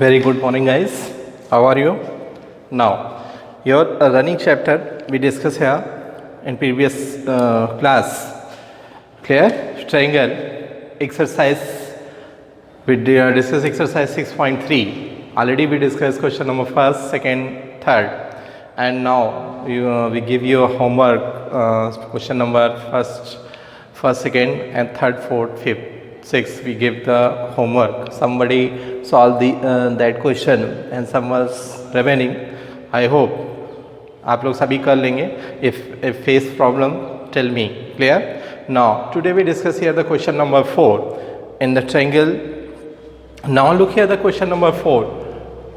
Very good morning, guys. How are you? Now, your running chapter we discussed here in previous class. Clear? Triangle exercise. We discussed exercise 6.3. Already we discussed question number first, second, third, and now we give you a homework. Question number first, second, and third, fourth, fifth. 6 we give the homework. Somebody solve that question and some was remaining. I hope आप लोग सभी कर लेंगे. If face problem, tell me. Clear? Now today we discuss here the question number 4 in the triangle. Now look here the question number 4.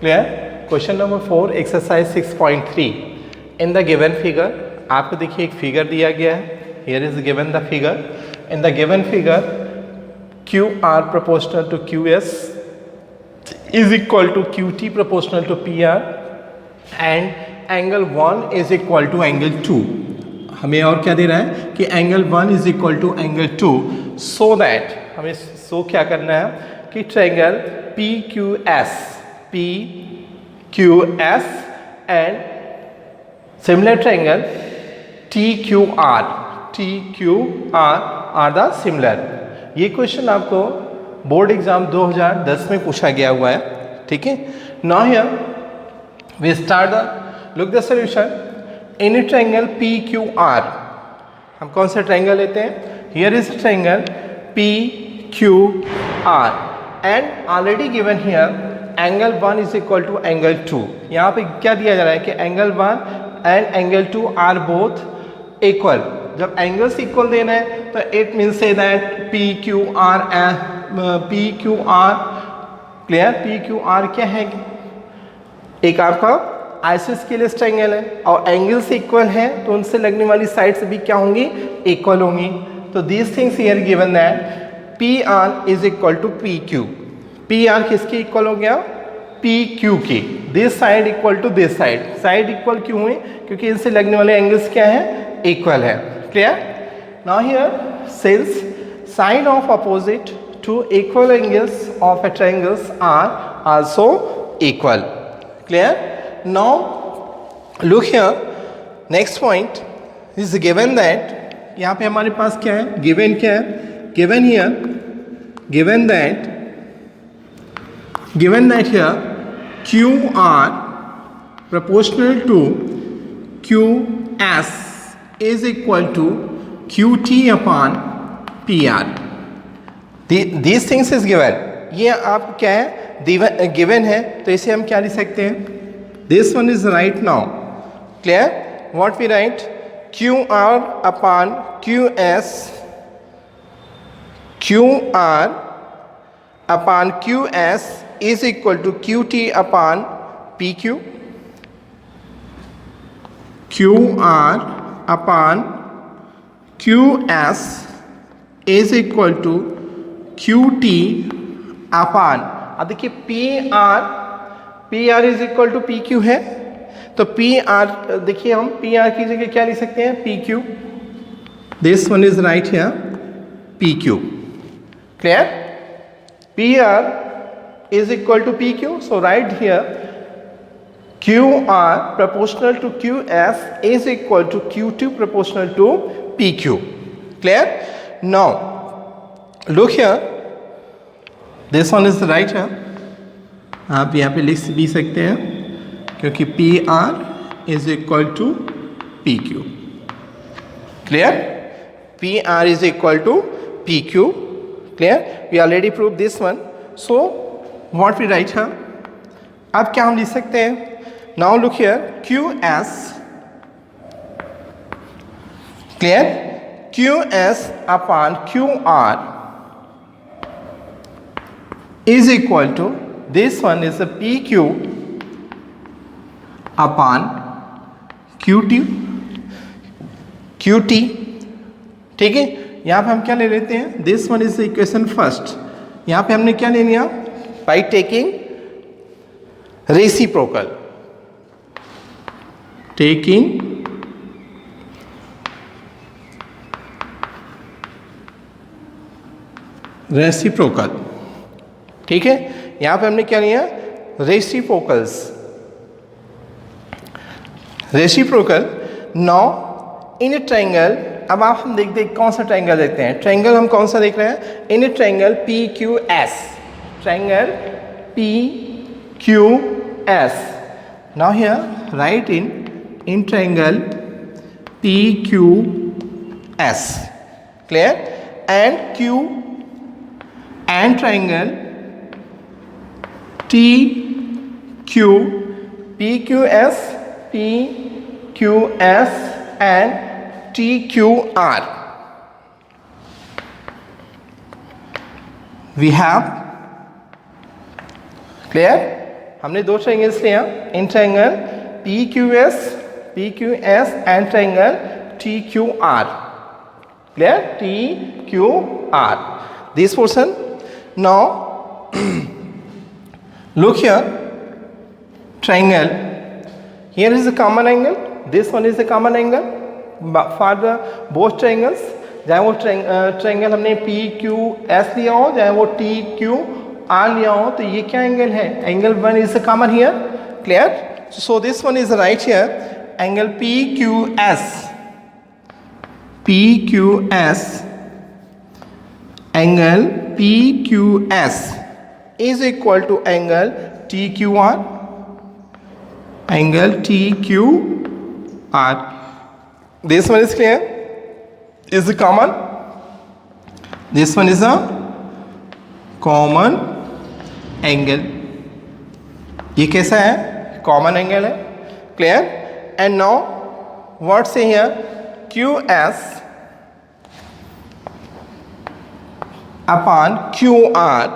Clear? Question number 4 exercise 6.3. In the given figure, आपको देखिए एक figure दिया गया है. Here is given the figure. In the given figure, QR proportional to QS is equal to QT proportional to PR and angle 1 is equal to angle 2. हमें और क्या दे रहा है कि angle 1 is equal to angle 2, so that हमें क्या करना है कि triangle PQS and similar triangle TQR are the similar. ये क्वेश्चन आपको बोर्ड एग्जाम 2010 में पूछा गया हुआ है. ठीक है. Now here we start the look the solution. In triangle PQR हम कौन सा ट्रायंगल लेते हैं? Here is triangle PQR and already given here angle 1 is equal to angle 2. यहाँ पे क्या दिया जा रहा है कि angle 1 and angle 2 are both equal. जब एंगल्स इक्वल देना है तो it means say that PQR clear. PQR क्या है? एक आपका आइसोस्केलेस ट्रायंगल है और एंगल्स इक्वल हैं तो उनसे लगने वाली साइड्स भी क्या होंगी? इक्वल होंगी. तो these things here given that PR is equal to PQ. PR किसके इक्वल हो गया? PQ की. This side equal to this side. Side equal क्यों हुई? क्योंकि इनसे लगने वाले एंगल्स क्या है? इक्वल है. Clear? Now here since side of opposite two equal angles of a triangles are also equal. Clear? Now look here. Next point is given that यहाँ पे हमारे पास क्या है? Given क्या है? Given here. Given that here QR proportional to QS is equal to QT upon PR. These things is given. ये आप क्या है? Given है तो इसे हम क्या लिख सकते हैं? This one is right now. Clear? What we write? QR upon QS. QR upon QS is equal to QT upon PQ. QR upon QS is equal to QT upon. अब देखिए PR is equal to PQ है तो PR देखिए हम PR की जगह क्या लिख सकते हैं? PQ. This one is right here. PQ. Clear? PR is equal to PQ. So right here QR proportional to QS is equal to QT proportional to PQ. Clear? Now look here. This one is right here. आप यहाँ पे लिख भी सकते हैं क्योंकि PR is equal to PQ. Clear? PR is equal to PQ. Clear? We already proved this one. So what we write here? अब क्या हम लिख सकते हैं? Now look here, QS, clear? QS upon QR is equal to, this one is a PQ upon QT. ठीक है. यहाँ पे हम क्या ले लेते हैं? This one is the equation first. यहाँ पे हमने क्या ले लिया? By taking reciprocal. Taking reciprocal. ठीक है. यहाँ पे हमने क्या लिया? Reciprocals. Reciprocal. Now in a triangle, अब आप हम देखते कौन सा ट्रायंगल देखते हैं. ट्रायंगल हम कौन सा देख रहे हैं? In a triangle P Q S. Triangle P Q S. Now here right in triangle P Q S. Clear? And Q and triangle TQ, PQS, PQS and TQR. We have clear? हमने दो triangles लिया. In triangle PQS and triangle TQR. Clear? TQR. This portion. Now look here, triangle. Here is a common angle. This one is a common angle for the both triangles. चाहे वो triangle हमने P Q S लिया हो, चाहे वो T Q R लिया हो, तो ये क्या एंगल है? Angle one is common here. Clear? So this one is right here. Angle P Q S angle PQS is equal to angle TQR. Angle TQR. This one is clear. Is it common? This one is a common angle. ये कैसा है? Common angle है. Clear? And now what say here? QS upon QR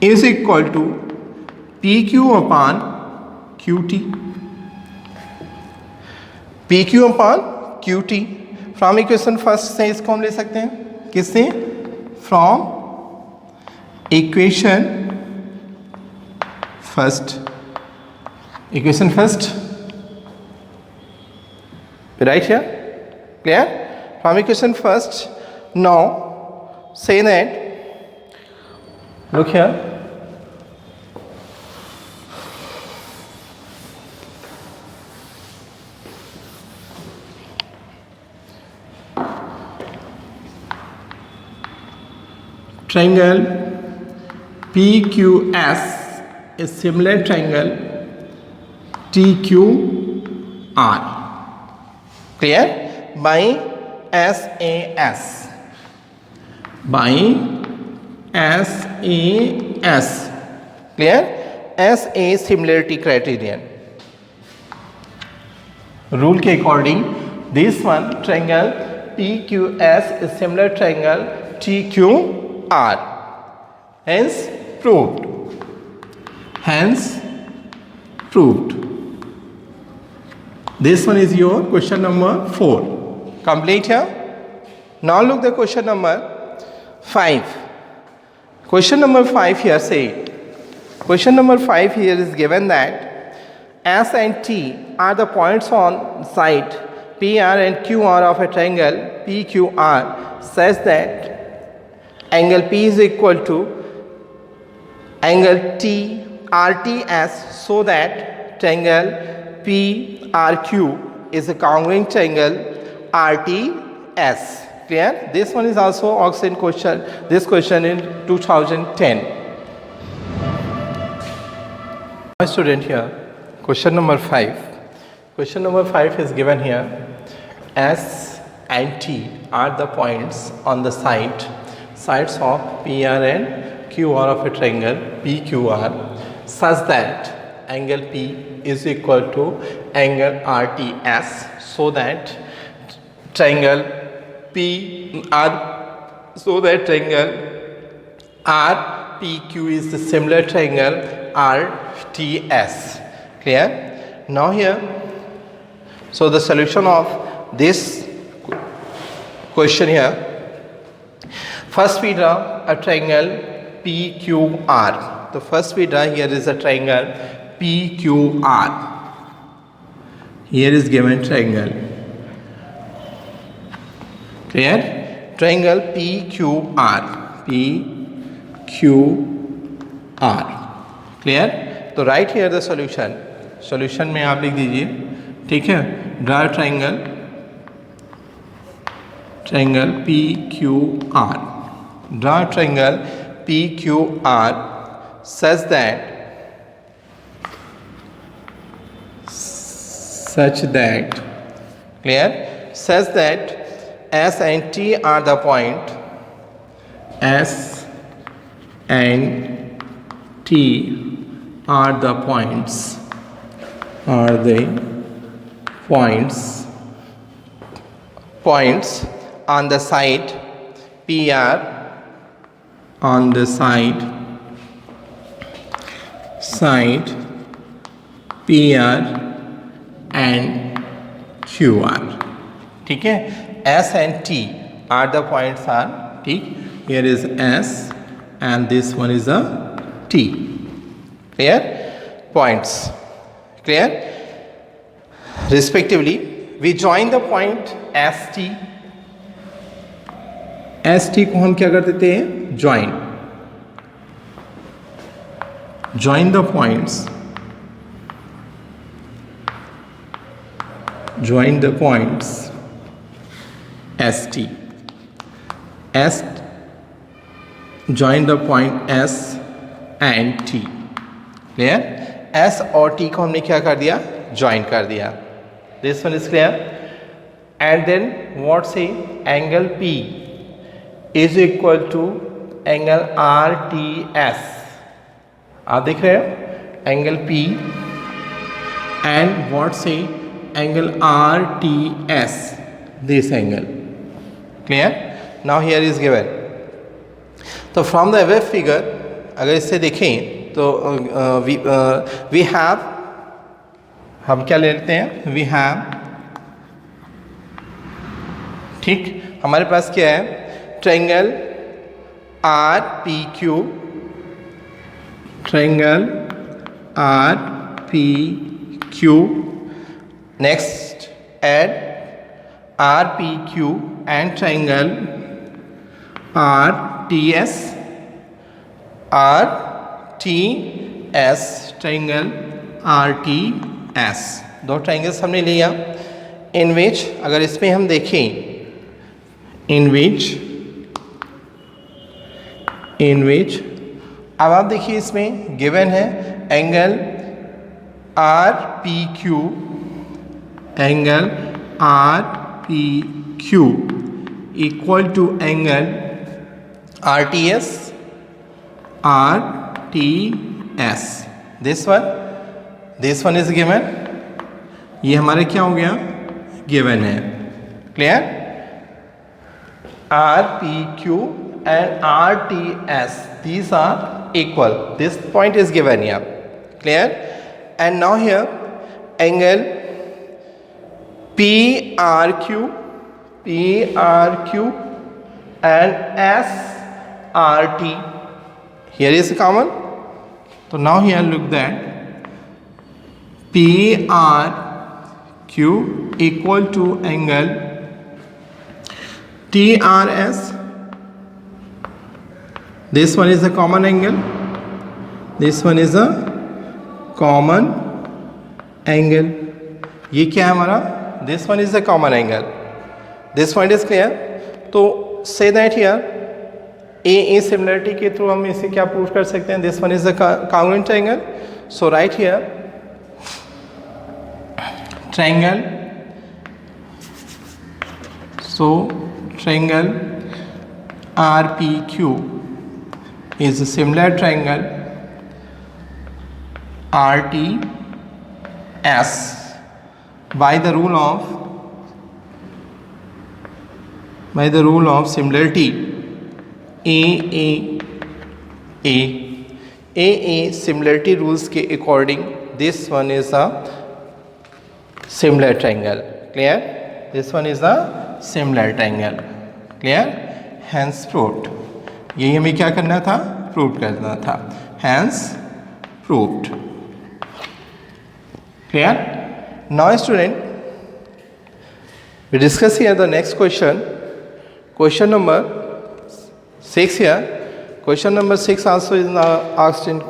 is equal to PQ upon QT. PQ upon QT. From equation first से इसको हम ले सकते हैं. किससे? From equation first. Equation first right here. Clear? From equation first, now say that, look here, triangle PQS is similar triangle TQR. Clear? By SAS. By SAS. Clear? SA similarity criterion. Rule के according, this one triangle PQS is similar triangle TQR. Hence proved. Hence proved. This one is your question number 4. Complete here. Now look the question number 5. Question number 5 here say. Question number 5 here is given that S and T are the points on side PR and QR of a triangle PQR such that angle P is equal to angle TRTS, so that triangle PRQ is a congruent triangle RTS. Clear? This one is also asked in question. This question in 2010. My student here, question number 5. Question number 5 is given here. S and T are the points on the sides of PR and QR of a triangle PQR such that angle P is equal to angle RTS, so that triangle RPQ is the similar triangle RTS. Clear? Now here, so the solution of this question here, first we draw a triangle PQR. The first we draw here is a triangle PQR. Here is given triangle. Clear? Triangle PQR. PQR. R. Clear? तो right here the solution. Solution में आप लिख दीजिए, ठीक है. Draw triangle PQR. Draw triangle PQR such that clear, such that S and T are the point, S and T are the points, points on the side PR, on the side PR and QR. ठीक है. S and T are the points are, ठीक. Here is S and this one is a T. Clear? Points. Clear? Respectively, we join the point ST. ST को हम क्या कर देते हैं? Join the points. Join the points ST. Join the point S and T. Clear? S और T को हमने क्या कर दिया? Join कर दिया. This one is clear. And then what say? Angle P is equal to angle RTS. आप देख रहे हो? Angle P and what say? Angle RTS. This angle. Clear? Now here is given. तो from the above figure अगर इससे देखें तो we have, हम क्या ले लेते हैं? We have, ठीक, हमारे पास क्या है? Triangle RPQ, triangle RPQ. Next add RPQ and triangle RTS, triangle RTS. दो ट्राइंगल्स हमने लिया. इन विच अगर इसमें हम देखें, इन विच अब आप देखिए इसमें गिवन है angle RPQ, angle RPQ equal to angle RTS. This one is given. ये हमारे क्या हो गया? गिवन है. Clear? RPQ and RTS, these are equal. This point is given here. Clear? And now here angle PRQ and SRT. Here is common. So now here look that PRQ equal to angle TRS. This one is a common angle. This one is a common angle. ये क्या है हमारा? This one is a common angle. This point is clear. तो say that here A similarity के through हम इसे क्या prove कर सकते हैं? This one is a congruent angle. So right here triangle. So triangle RPQ is a similar triangle RTS by the rule of similarity. AA similarity rules के according this one is a similar triangle. Clear? This one is a similar triangle. Clear? Hence proved. यही हमें क्या करना था? Proved करना था. Hence proved. Clear? Now student, we discuss here the next question. Question number 6 here. Question number 6 also is asked in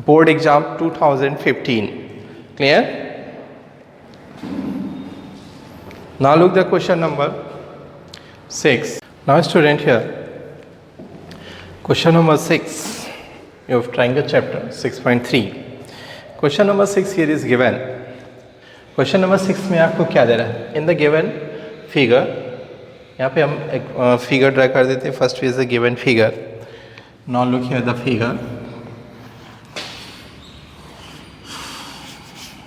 board exam 2015. Clear? Now look the question number 6. Now student here, question number 6, you have triangle chapter 6.3. Question number 6 here is given. Question number 6 में आपको क्या दे रहा है? In the given figure, यहाँ पे हम एक figure draw कर देते हैं. First is the given figure. Now look here the figure.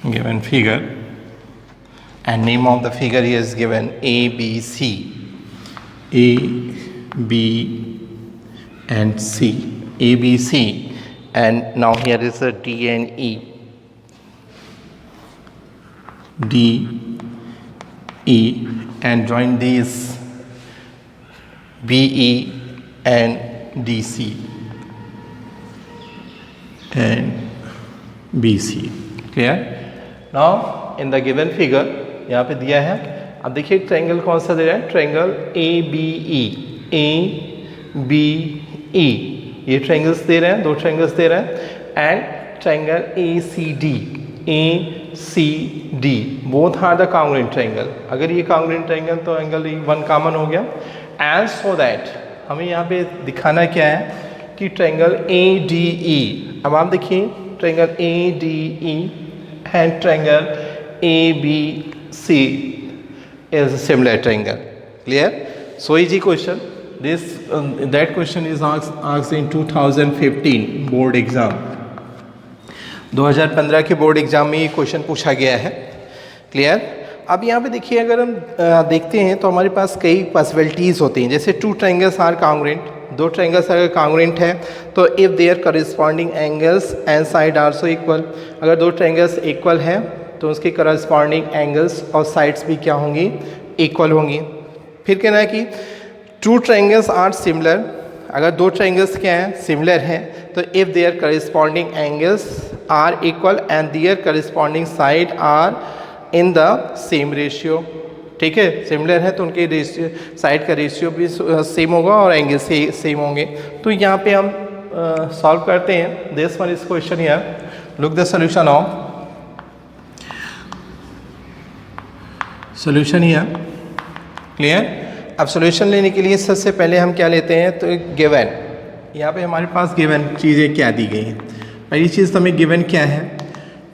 Given figure and name of the figure here is given ABC. A, B and C. ABC, and now here is a D and E. D, E, and join these BE and DC and BC. Clear? Now in the given figure यहाँ पे दिया है. अब देखिए triangle कौन सा दे रहा है? Triangle ABE. ABE ये ट्रायंगल्स दे रहे हैं, दो ट्रायंगल्स दे रहे हैं. And triangle ACD. ACD both are the congruent triangle. अगर ये कांग्रुएंट ट्रायंगल तो एंगल वन कॉमन हो गया. एंड सो दैट हमें यहाँ पे दिखाना क्या है कि ट्रायंगल ADE. अब आप देखिए triangle ADE and triangle ABC is a similar triangle. Clear? So easy question. This that question is asked in 2015 board exam. 2015 के बोर्ड एग्जाम में ये क्वेश्चन पूछा गया है. क्लियर? अब यहाँ पे देखिए अगर हम देखते हैं तो हमारे पास कई पॉसिबिलिटीज़ होती हैं. जैसे टू ट्रायंगल्स आर कांग्रुएंट. दो ट्रायंगल्स अगर कांग्रुएंट है तो if their corresponding angles and side also equal. अगर दो ट्रायंगल्स इक्वल हैं तो उसके करस्पॉन्डिंग एंगल्स और साइड्स भी क्या होंगी? इक्वल होंगी. फिर कहना है कि टू ट्रायंगल्स आर सिमिलर. अगर दो ट्रायंगल्स क्या हैं? सिमिलर हैं. तो if their corresponding angles are equal and their corresponding side are in the same ratio. ठीक है, सिमिलर है तो उनके रेशियो साइड का रेशियो भी सेम होगा और एंगल से सेम होंगे. तो यहाँ पे हम सॉल्व करते हैं. This one is question here. Look the solution of solution here. Clear? अब सॉल्यूशन लेने के लिए सबसे पहले हम क्या लेते हैं? तो गिवन. यहाँ पे हमारे पास गिवन चीज़ें क्या दी गई हैं. पहली चीज़ तो हमें गिवन क्या है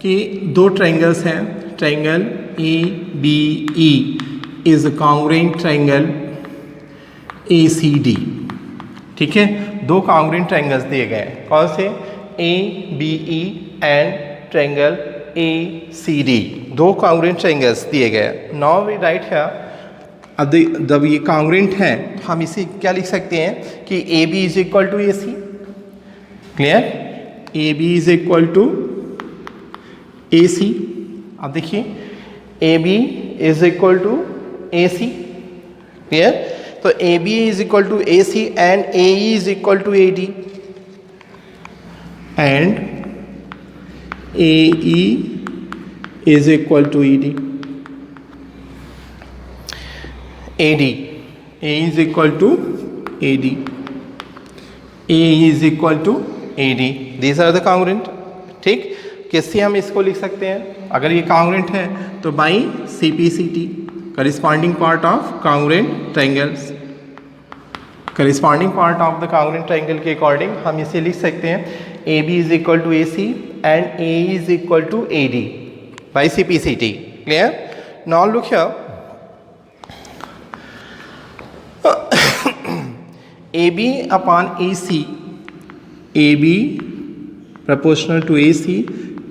कि दो ट्रायंगल्स हैं. Triangle ABE is congruent triangle ACD. ठीक है, दो कांग्रुएंट ट्रायंगल्स दिए गए हैं. कौन से? ABE and triangle ACD. दो कांग्रुएंट ट्रायंगल्स दिए गए. Now we write here. अब जब ये कांग्रुएंट है तो हम इसे क्या लिख सकते हैं कि AB is equal to AC. Clear? AB is equal to AC. अब देखिए AB is equal to AC. Clear? तो AB is equal to AC and AE is equal to AD and AE is equal to AD. AD. A is equal to AD. A is equal to AD. These are the congruent. ठीक, किससे हम इसको लिख सकते हैं? अगर ये congruent है तो by CPCT, corresponding part of congruent triangles. corresponding part of the congruent triangle के according हम इसे लिख सकते हैं AB is equal to AC and AE is equal to AD by CPCT. Clear? Now look here. AB upon AC. AB proportional to AC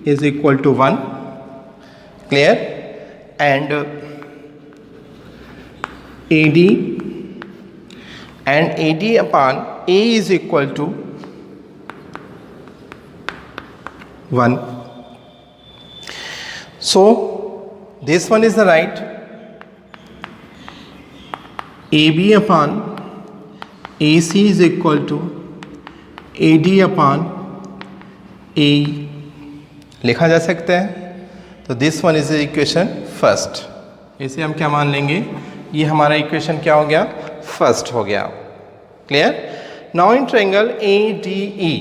is equal to 1. Clear? And AD upon A is equal to 1. So this one is the right. AB upon AC is equal to AD upon AE लिखा जा सकता है. तो this one is equation first. इसे हम क्या मान लेंगे? ये हमारा इक्वेशन क्या हो गया? फर्स्ट हो गया. Clear? Now in triangle A D E,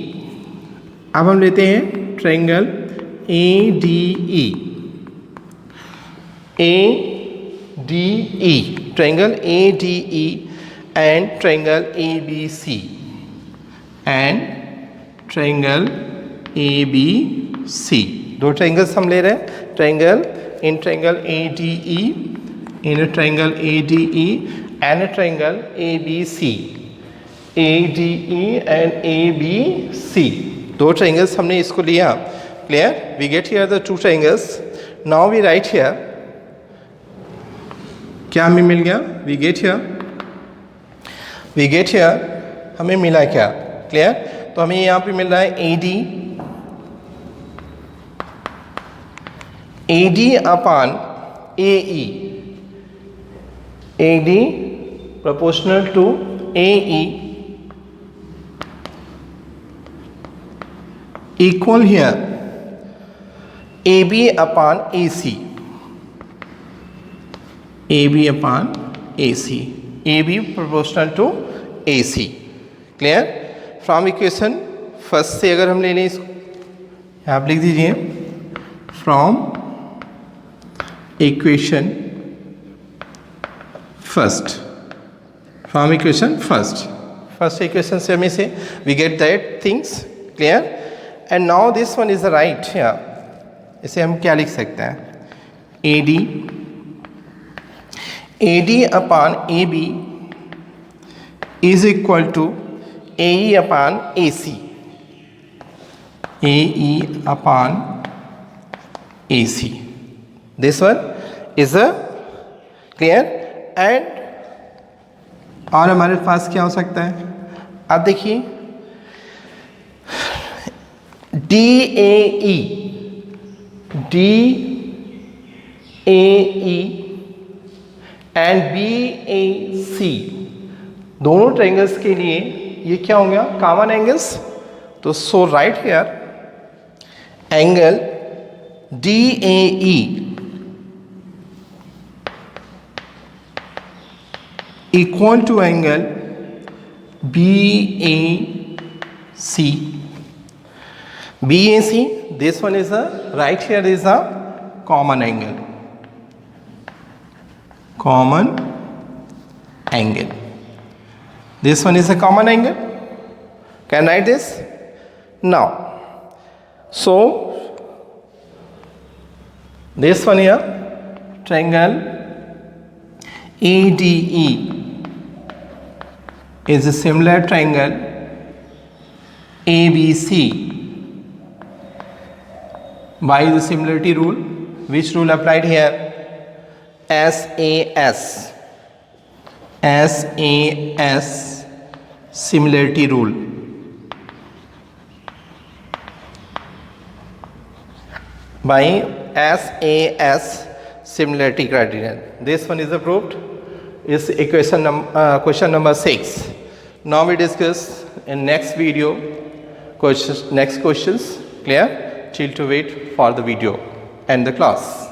अब हम लेते हैं triangle A D E, A D E, triangle A D E and triangle A B C, and triangle A B C. दो ट्रायंगल्स हम ले रहे हैं, triangle in triangle A D E, in triangle A D E and triangle A B C, A D E and A B C. दो triangles हमने इसको लिया। Clear? We get here the two triangles. Now we write here, क्या हमें मिल गया? We get here, हमें मिला क्या? क्लियर? तो हमें यहाँ पे मिल रहा है ए D upon A E, A D proportional to AE equal here AB upon AC, AB upon AC, AB proportional to AC। Clear? From equation first से अगर हम ले लें इसको, आप लिख दीजिए from equation first, from equation first equation से हमें से we get that things. Clear? And now this one is the right here, इसे हम क्या लिख सकते हैं? A D upon A B is equal to A E upon A C, A E upon A C. This one is a clear? And और हमारे पास क्या हो सकता है? अब देखिए D A E and B A C, दोनों ट्रायंगल्स के लिए ये क्या हो गया? Common angles. तो so right here angle D A E equal to angle BAC. BAC, this one is a, right here is a common angle. Common angle. This one is a common angle. Can I write this? Now, so this one here, triangle ADE is a similar triangle ABC by the similarity rule. Which rule applied here? SAS similarity rule. By SAS similarity criterion. This one is approved. Is equation question number 6. Now we discuss in next video next questions. Clear? Till to wait for the video and the class.